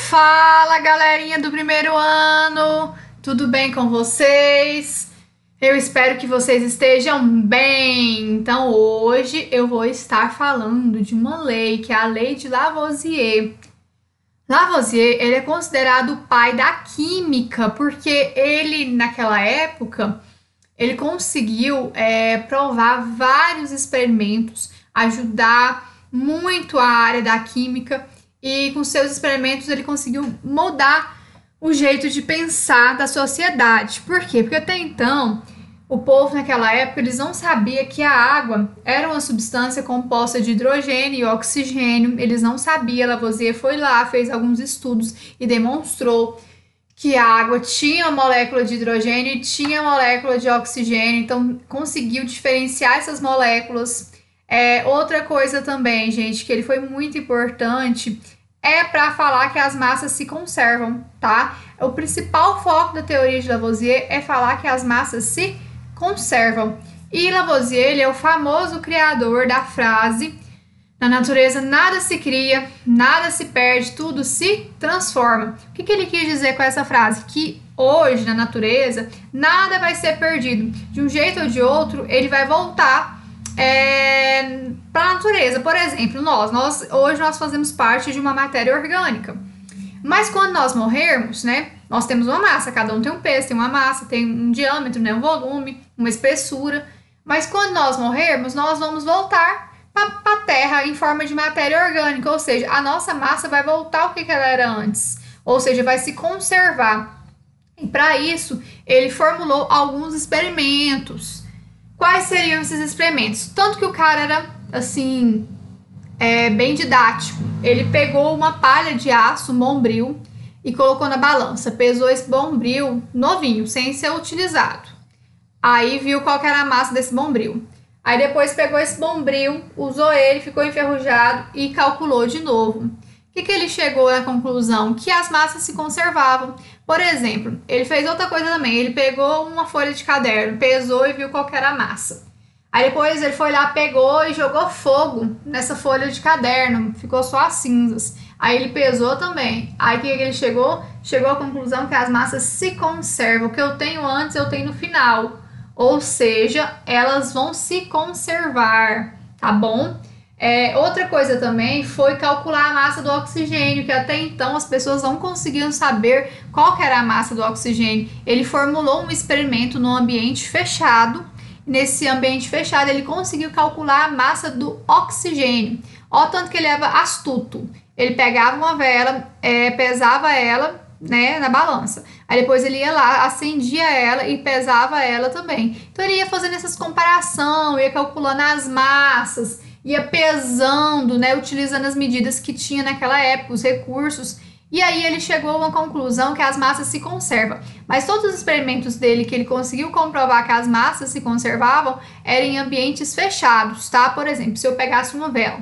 Fala, galerinha do primeiro ano! Tudo bem com vocês? Eu espero que vocês estejam bem. Então, hoje eu vou estar falando de uma lei, que é a Lei de Lavoisier. Lavoisier, ele é considerado o pai da química, porque ele, naquela época, ele conseguiu provar vários experimentos, ajudar muito a área da química, e com seus experimentos ele conseguiu mudar o jeito de pensar da sociedade. Por quê? Porque até então, o povo naquela época, eles não sabiam que a água era uma substância composta de hidrogênio e oxigênio. Eles não sabiam. Lavoisier foi lá, fez alguns estudos e demonstrou que a água tinha uma molécula de hidrogênio e tinha uma molécula de oxigênio. Então, conseguiu diferenciar essas moléculas. Outra coisa também, gente, que ele foi muito importante para falar que as massas se conservam, tá? O principal foco da teoria de Lavoisier é falar que as massas se conservam. E Lavoisier, ele é o famoso criador da frase: na natureza nada se cria, nada se perde, tudo se transforma. O que ele quis dizer com essa frase? Que hoje, na natureza, nada vai ser perdido. De um jeito ou de outro, ele vai voltar para a natureza. Por exemplo, hoje nós fazemos parte de uma matéria orgânica. Mas quando nós morrermos, né, nós temos uma massa, cada um tem um peso, tem uma massa, tem um diâmetro, né, um volume, uma espessura. Mas quando nós morrermos, nós vamos voltar para a Terra em forma de matéria orgânica, ou seja, a nossa massa vai voltar ao que ela era antes, ou seja, vai se conservar. E para isso, ele formulou alguns experimentos. Quais seriam esses experimentos? Tanto que o cara era, assim, bem didático. Ele pegou uma palha de aço, um bombril, e colocou na balança. Pesou esse bombril novinho, sem ser utilizado. Aí viu qual que era a massa desse bombril. Aí depois pegou esse bombril, usou ele, ficou enferrujado e calculou de novo. O que ele chegou à conclusão? Que as massas se conservavam. Por exemplo, ele fez outra coisa também. Ele pegou uma folha de caderno, pesou e viu qual que era a massa. Aí depois ele foi lá, pegou e jogou fogo nessa folha de caderno. Ficou só as cinzas. Aí ele pesou também. Aí que ele chegou? Chegou à conclusão que as massas se conservam. O que eu tenho antes, eu tenho no final. Ou seja, elas vão se conservar, tá bom? Outra coisa também foi calcular a massa do oxigênio, que até então as pessoas não conseguiam saber qual que era a massa do oxigênio. Ele formulou um experimento no ambiente fechado. Nesse ambiente fechado, ele conseguiu calcular a massa do oxigênio. Olha o tanto que ele era astuto. Ele pegava uma vela, pesava ela, né, na balança. Aí depois ele ia lá, acendia ela e pesava ela também. Então ele ia fazendo essas comparações, ia calculando as massas, ia pesando, né, utilizando as medidas que tinha naquela época, os recursos. E aí ele chegou a uma conclusão que as massas se conservam. Mas todos os experimentos dele que ele conseguiu comprovar que as massas se conservavam eram em ambientes fechados, tá? Por exemplo, se eu pegasse uma vela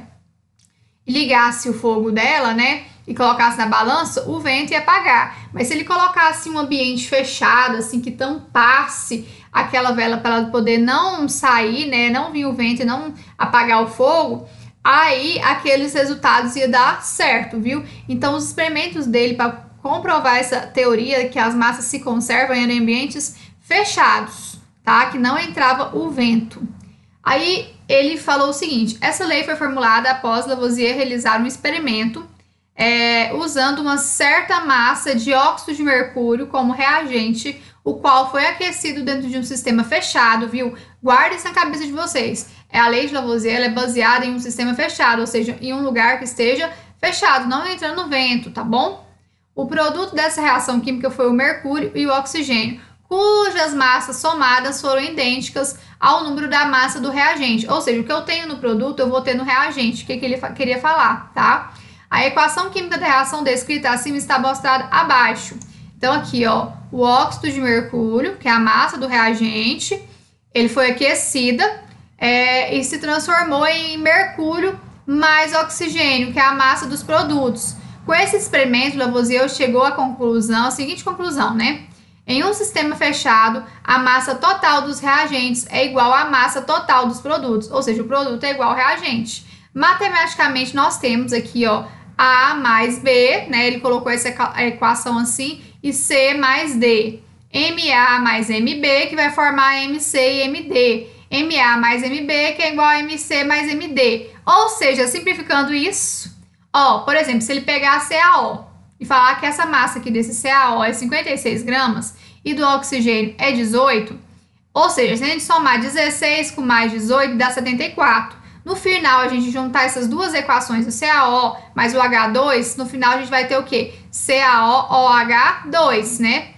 e ligasse o fogo dela, né, e colocasse na balança, o vento ia apagar. Mas se ele colocasse um ambiente fechado, assim, que tampasse aquela vela para ela poder não sair, né, não vir o vento e não apagar o fogo, aí aqueles resultados iam dar certo, viu? Então os experimentos dele para comprovar essa teoria que as massas se conservam em ambientes fechados, tá? Que não entrava o vento. Aí ele falou o seguinte: essa lei foi formulada após Lavoisier realizar um experimento usando uma certa massa de óxido de mercúrio como reagente, o qual foi aquecido dentro de um sistema fechado, viu? Guarde isso na cabeça de vocês. A lei de Lavoisier é baseada em um sistema fechado, ou seja, em um lugar que esteja fechado, não entrando vento, tá bom? O produto dessa reação química foi o mercúrio e o oxigênio, cujas massas somadas foram idênticas ao número da massa do reagente. Ou seja, o que eu tenho no produto, eu vou ter no reagente. O que ele queria falar, tá? A equação química da reação descrita acima está mostrada abaixo. Então, aqui, ó, o óxido de mercúrio, que é a massa do reagente, ele foi aquecida e se transformou em mercúrio mais oxigênio, que é a massa dos produtos. Com esse experimento, Lavoisier chegou à conclusão, a seguinte conclusão, né? Em um sistema fechado, a massa total dos reagentes é igual à massa total dos produtos, ou seja, o produto é igual ao reagente. Matematicamente, nós temos aqui, ó, A mais B, né? Ele colocou essa equação assim, e C mais D. MA mais MB, que vai formar MC e MD. MA mais MB, que é igual a MC mais MD. Ou seja, simplificando isso, ó, por exemplo, se ele pegar a CaO e falar que essa massa aqui desse CaO é 56 gramas e do oxigênio é 18, ou seja, se a gente somar 16 com mais 18, dá 74. No final, a gente juntar essas duas equações, o CaO mais o H2, no final a gente vai ter o quê? CaOOH2, né?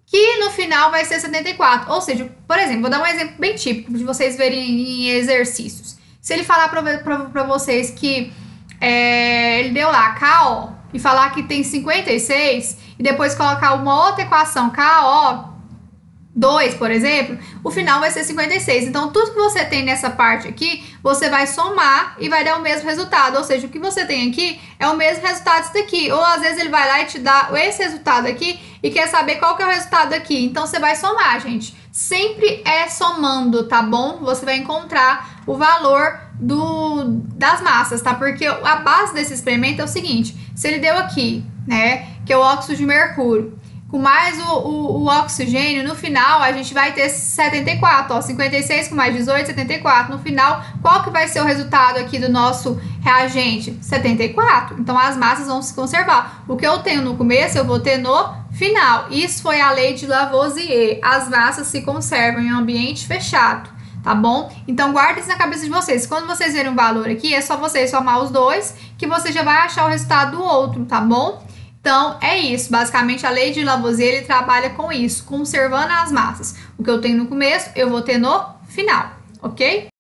Que no final vai ser 74. Ou seja, por exemplo, vou dar um exemplo bem típico de vocês verem em exercícios. Se ele falar para vocês que ele deu lá KO e falar que tem 56 e depois colocar uma outra equação KO2, por exemplo, o final vai ser 56. Então, tudo que você tem nessa parte aqui, você vai somar e vai dar o mesmo resultado. Ou seja, o que você tem aqui é o mesmo resultado disso daqui. Ou, às vezes, ele vai lá e te dá esse resultado aqui e quer saber qual que é o resultado aqui. Então, você vai somar, gente. Sempre é somando, tá bom? Você vai encontrar o valor das massas, tá? Porque a base desse experimento é o seguinte. Se ele deu aqui, né, que é o óxido de mercúrio, com mais o oxigênio, no final a gente vai ter 74, ó, 56 com mais 18, 74. No final, qual que vai ser o resultado aqui do nosso reagente? 74. Então, as massas vão se conservar. O que eu tenho no começo, eu vou ter no final. Isso foi a lei de Lavoisier. As massas se conservam em um ambiente fechado, tá bom? Então, guarde isso na cabeça de vocês. Quando vocês verem um valor aqui, é só vocês somar os dois, que você já vai achar o resultado do outro, tá bom? Então, é isso. Basicamente, a lei de Lavoisier, ele trabalha com isso, conservando as massas. O que eu tenho no começo, eu vou ter no final, ok?